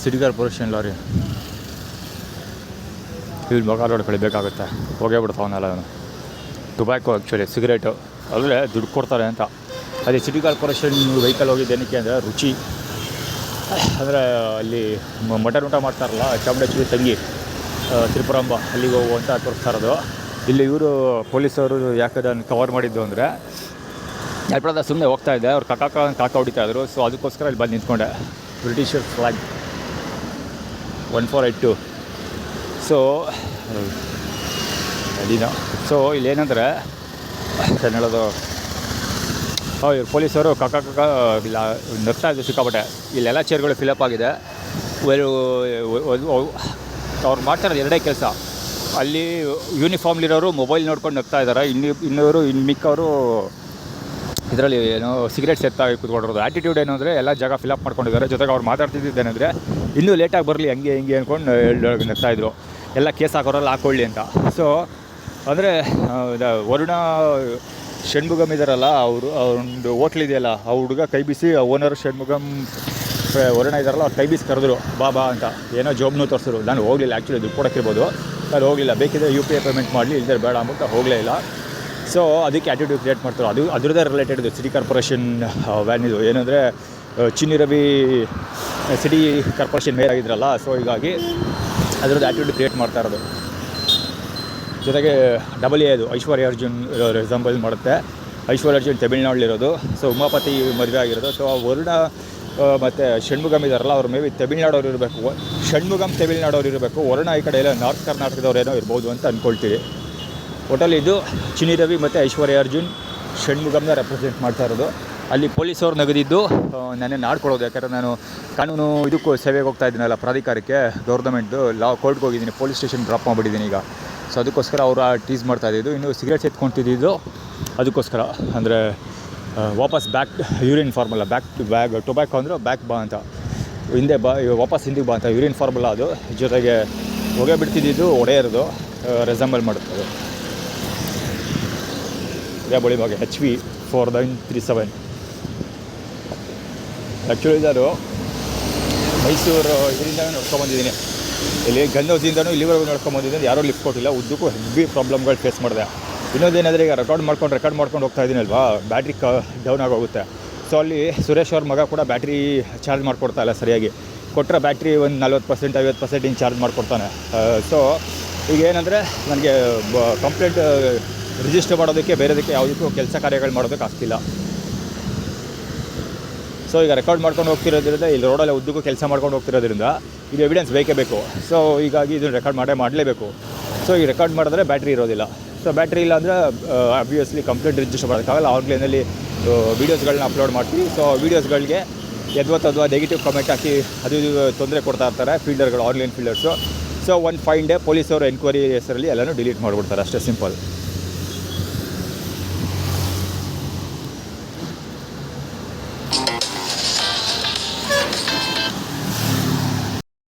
City corporation lorry. ಇವ್ರ ಮಗ ನೋಡ್ಕೊಳ್ಬೇಕಾಗುತ್ತೆ, ಹೋಗೇ ಬಿಡ್ತಾವನಲ್ಲ ಅವನು. ಟೊಬ್ಯಾಕೋ ಆ್ಯಕ್ಚುಲಿ ಸಿಗರೇಟು, ಅಲ್ಲೇ ದುಡ್ಡು ಕೊಡ್ತಾರೆ ಅಂತ. ಅದೇ ಸಿಟಿ ಕಾರ್ಪೊರೇಷನ್ ವೆಹಿಕಲ್ ಹೋಗಿದ್ದೇನಕ್ಕೆ ಅಂದರೆ ರುಚಿ, ಅಂದರೆ ಅಲ್ಲಿ ಮಟನ್ ಊಟ ಮಾಡ್ತಾರಲ್ಲ ಚಾಮುಂಡೇಶ್ವರಿ ತಂಗಿ ತ್ರಿಪುರಾಂಬ, ಅಲ್ಲಿಗೆ ಹೋಗುವಂತ ತೋರಿಸ್ತಾ ಇರೋದು. ಇಲ್ಲಿ ಇವರು ಪೊಲೀಸವರು ಯಾಕೆ ಅದನ್ನು ಕವರ್ ಮಾಡಿದ್ದು ಅಂದರೆ, ಜಯಪುರದ ಸುಮ್ಮನೆ ಹೋಗ್ತಾ ಇದ್ದೆ, ಅವ್ರು ಕಾಕ ಹೊಡಿತಾಯಿದ್ರು. ಸೊ ಅದಕ್ಕೋಸ್ಕರ ಇಲ್ಲಿ ಬಂದು ನಿಂತ್ಕೊಂಡೆ. ಬ್ರಿಟಿಷರ್ ಫ್ಲಾಗ್ 1482. ಸೊ ಅಲ್ಲಿನ ಸೊ ಇಲ್ಲೇನೆಂದರೆ ಹೇಳೋದು, ಇವ್ರು ಪೊಲೀಸರು ಕಾಕ ಇಲ್ಲ ನಗ್ತಾ ಇದ್ದು ಸಿಕ್ಕಾಪಟ್ಟೆ. ಇಲ್ಲೆಲ್ಲ ಚೇರ್ಗಳು ಫಿಲಪ್ ಆಗಿದೆ. ಅವ್ರು ಮಾಡ್ತಾರೋದು ಎರಡೇ ಕೆಲಸ. ಅಲ್ಲಿ ಯೂನಿಫಾರ್ಮ್ಲಿರೋರು ಮೊಬೈಲ್ ನೋಡ್ಕೊಂಡು ನಗ್ತಾ ಇದ್ದಾರೆ, ಇನ್ನೂರು ಮಿಕ್ಕವರು ಇದರಲ್ಲಿ ಏನೋ ಸಿಗರೇಟ್ ಸೇರ್ತಾ ಕೂತ್ಕೊಂಡಿರೋದು. ಆ್ಯಟಿಟ್ಯೂಡ್ ಏನು ಅಂದರೆ ಎಲ್ಲ ಜಾಗ ಫಿಲಪ್ ಮಾಡ್ಕೊಂಡಿದ್ದಾರೆ. ಜೊತೆಗೆ ಅವ್ರು ಮಾತಾಡ್ತಿದ್ದೇನೆಂದರೆ ಇನ್ನೂ ಲೇಟಾಗಿ ಬರಲಿ ಹಂಗೆ ಹಿಂಗೆ ಅಂದ್ಕೊಂಡು ನಗ್ತಾಯಿದ್ರು. ಎಲ್ಲ ಕೇಸ್ ಹಾಕೋರಲ್ಲ ಹಾಕ್ಕೊಳ್ಳಿ ಅಂತ. ಸೊ ಅಂದರೆ ವರುಣ ಷಣ್ಮುಗಮ್ ಇದ್ದಾರಲ್ಲ, ಅವ್ರೊಂದು ಹೋಟ್ಲಿದೆಯಲ್ಲ, ಆ ಹುಡುಗ ಕೈ ಬೀಸಿ ಓನರ್ ಷಣ್ಮುಗಮ್ ವರುಣ ಇದ್ದಾರಲ್ಲ, ಅವ್ರು ಕೈ ಬೀಸಿ ಕರೆದ್ರು ಬಾ ಅಂತ. ಏನೋ ಜಾಬ್ನೂ ತೋರಿಸಿದ್ರು. ನಾನು ಹೋಗಲಿಲ್ಲ, ಆ್ಯಕ್ಚುಲಿ ದುಡ್ಡು ಕೊಡೋಕ್ಕಿರ್ಬೋದು, ನಾನು ಹೋಗಲಿಲ್ಲ. ಬೇಕಿದ್ರೆ UPI ಪೇಮೆಂಟ್ ಮಾಡಲಿ, ಇಲ್ಲದೆ ಬೇಡ ಅಂದ್ಬಿಟ್ಟು ಹೋಗಲೇ ಇಲ್ಲ. ಸೊ ಅದಕ್ಕೆ ಆ್ಯಟಿಟ್ಯೂಡ್ ಕ್ರಿಯೇಟ್ ಮಾಡ್ತಾರೆ. ಅದರದ್ದೇ ರಿಲೇಟೆಡ್ ಇದು ಸಿಟಿ ಕಾರ್ಪೊರೇಷನ್ ವ್ಯಾನ್. ಇದು ಏನಂದರೆ Chinni Ravi city corporation mayor ಆಗಿದ್ರಲ್ಲ, ಸೊ ಹೀಗಾಗಿ ಅದರದ್ದು ಆ್ಯಟಿಟ್ಯೂಡ್ ಕ್ರಿಯೇಟ್ ಮಾಡ್ತಾ ಇರೋದು. ಜೊತೆಗೆ AA ಅದು ಐಶ್ವರ್ಯ ಅರ್ಜುನ್ ರಿಸಂಬಲ್ ಮಾಡುತ್ತೆ. ಐಶ್ವರ್ಯ ಅರ್ಜುನ್ ತಮಿಳ್ನಾಡಲ್ಲಿರೋದು. ಸೊ ಉಮಾಪತಿ ಮದುವೆ ಆಗಿರೋದು. ಸೊ ವರುಣ ಮತ್ತು ಷಣ್ಮುಗಮ್ ಇದ್ದಾರಲ್ಲ, ಅವ್ರು ಮೇ ಬಿ ತಮಿಳ್ನಾಡವ್ರು ಇರಬೇಕು. ಷಣ್ಮುಗಮ್ ತಮಿಳ್ನಾಡವ್ರು ಇರಬೇಕು, ವರುಣ ಈ ಕಡೆ ಎಲ್ಲ ನಾರ್ತ್ ಕರ್ನಾಟಕದವ್ರೇನೋ ಇರ್ಬೋದು ಅಂತ ಅಂದ್ಕೊಳ್ತೀವಿ. ಒಟ್ಟಲ್ಲಿ ಇದು ಚಿನ್ನಿ ರವಿ ಮತ್ತು ಐಶ್ವರ್ಯ ಅರ್ಜುನ್ ಷಣ್ಮುಗಮ್ನ ರೆಪ್ರೆಸೆಂಟ್ ಮಾಡ್ತಾ ಇರೋದು. ಅಲ್ಲಿ ಪೊಲೀಸವ್ರು ನಗದಿದ್ದು ನಾನೇ ನಾಡ್ಕೊಡೋದು. ಯಾಕಂದರೆ ನಾನು ಕಾನೂನು ಇದಕ್ಕೂ ಸೇವೆಗೆ ಹೋಗ್ತಾ ಇದ್ದೀನಲ್ಲ, ಪ್ರಾಧಿಕಾರಕ್ಕೆ, ಗೌರ್ಮೆಂಟ್ದು ಕೋರ್ಟ್ಗೆ ಹೋಗಿದ್ದೀನಿ, ಪೊಲೀಸ್ ಸ್ಟೇಷನ್ ಡ್ರಾಪ್ ಮಾಡಿಬಿಟ್ಟಿದ್ದೀನಿ ಈಗ. ಸೊ ಅದಕ್ಕೋಸ್ಕರ ಅವರು ಟೀಸ್ ಮಾಡ್ತಾಯಿದ್ದು. ಇನ್ನು ಸಿಗರೇಟ್ಸ್ ಎತ್ಕೊತಿದ್ದು ಅದಕ್ಕೋಸ್ಕರ, ಅಂದರೆ ವಾಪಸ್ ಬ್ಯಾಕ್ ಯೂರಿನ್ ಫಾರ್ಮಲ್ಲ, ಬ್ಯಾಕ್ ಟು ಬ್ಯಾಗ್. ಟೊಬ್ಯಾಕೋ ಅಂದರೆ ಬ್ಯಾಕ್ ಬಾ ಅಂತ, ಹಿಂದೆ ಬಾ, ವಾಪಸ್ ಹಿಂದಿಗೆ ಬಾ ಅಂತ. ಯೂರಿನ್ ಫಾರ್ಮಲ್ಲ ಅದು. ಜೊತೆಗೆ ಹೊಗೆ ಬಿಡ್ತಿದ್ದು ಒಡೆಯರ್ದು ರೆಸಂಬಲ್ ಮಾಡುತ್ತದೆ. ಇದೇ ಬಳಿ ಬಗ್ಗೆ HV 4937. ಆ್ಯಕ್ಚುಲಿ ನಾನು ಮೈಸೂರು ಇದರಿಂದ ನೋಡ್ಕೊಂಬಂದಿದ್ದೀನಿ. ಇಲ್ಲಿ ಗನ್ ಹೌಸಿಂದನೂ ಇಲ್ಲಿವರೆಗೂ ನೋಡ್ಕೊಂಬಂದಿದ್ದೀನಿ. ಯಾರೂ ಲಿಫ್ಟ್ ಕೊಟ್ಟಿಲ್ಲ. ಉದ್ದಕ್ಕೂ ಹೆವಿ ಪ್ರಾಬ್ಲಮ್ಗಳು ಫೇಸ್ ಮಾಡಿದೆ. ಇನ್ನೊಂದೇನಾದರೆ, ಈಗ ರೆಕಾರ್ಡ್ ಮಾಡ್ಕೊಂಡು ಹೋಗ್ತಾ ಇದ್ದೀನಲ್ವಾ, ಬ್ಯಾಟ್ರಿ ಡೌನ್ ಆಗೋಗುತ್ತೆ. ಸೊ ಅಲ್ಲಿ ಸುರೇಶ್ ಅವ್ರ ಮಗ ಕೂಡ ಬ್ಯಾಟ್ರಿ ಚಾರ್ಜ್ ಮಾಡಿಕೊಡ್ತಾ ಇಲ್ಲ ಸರಿಯಾಗಿ. ಕೊಟ್ಟರೆ ಬ್ಯಾಟ್ರಿ ಒಂದು 40% 50% ಹಿಂಗೆ ಚಾರ್ಜ್ ಮಾಡಿಕೊಡ್ತಾನೆ. ಸೊ ಈಗ ಏನಂದರೆ, ನನಗೆ ಕಂಪ್ಲೇಂಟ್ ರಿಜಿಸ್ಟರ್ ಮಾಡೋದಕ್ಕೆ, ಬೇರೆದಕ್ಕೆ ಯಾವುದಕ್ಕೂ ಕೆಲಸ ಕಾರ್ಯಗಳು ಮಾಡೋದಕ್ಕೆ ಆಗ್ತಿಲ್ಲ. ಸೊ ಈಗ ರೆಕಾರ್ಡ್ ಮಾಡ್ಕೊಂಡು ಹೋಗ್ತಿರೋದ್ರಿಂದ, ಇಲ್ಲಿ ರೋಡಲ್ಲಿ ಉದ್ದಕ್ಕೂ ಕೆಲಸ ಮಾಡ್ಕೊಂಡು ಹೋಗ್ತಿರೋದ್ರಿಂದ ಇದು ಎವಿಡೆನ್ಸ್ ಬೇಕೇ ಬೇಕು. ಸೊ ಹೀಗಾಗಿ ಇದನ್ನು ರೆಕಾರ್ಡ್ ಮಾಡಲೇಬೇಕು. ಸೊ ಈ ರೆಕಾರ್ಡ್ ಮಾಡಿದ್ರೆ ಬ್ಯಾಟ್ರಿ ಇರೋದಿಲ್ಲ. ಸೊ ಬ್ಯಾಟ್ರಿ ಇಲ್ಲ ಅಂದರೆ ಆಬ್ವಿಯಸ್ಲಿ ಕಂಪ್ಲೇಂಟ್ ರಿಜಿಸ್ಟರ್ ಮಾಡೋಕ್ಕಾಗಲ್ಲ. ಆನ್ಲೈನಲ್ಲಿ ವೀಡಿಯೋಸ್ಗಳನ್ನ ಅಪ್ಲೋಡ್ ಮಾಡ್ತೀವಿ. ಸೊ ವೀಡಿಯೋಸ್ಗಳಿಗೆ ಯದ್ವಾ ನೆಗೆಟಿವ್ ಕಮೆಂಟ್ ಹಾಕಿ ಅದು ತೊಂದರೆ ಕೊಡ್ತಾ ಇರ್ತಾರೆ ಫೀಲ್ಡರ್ಗಳು, ಆನ್ಲೈನ್ ಫೀಲ್ಡರ್ಸು. ಸೊ ಒಂದು 5 ಡೇ ಪೊಲೀಸವರು ಎನ್ಕ್ವೈರಿ ಹೆಸರಲ್ಲಿ ಎಲ್ಲನೂ ಡಿಲೀಟ್ ಮಾಡಿಬಿಡ್ತಾರೆ. ಅಷ್ಟೇ ಸಿಂಪಲ್.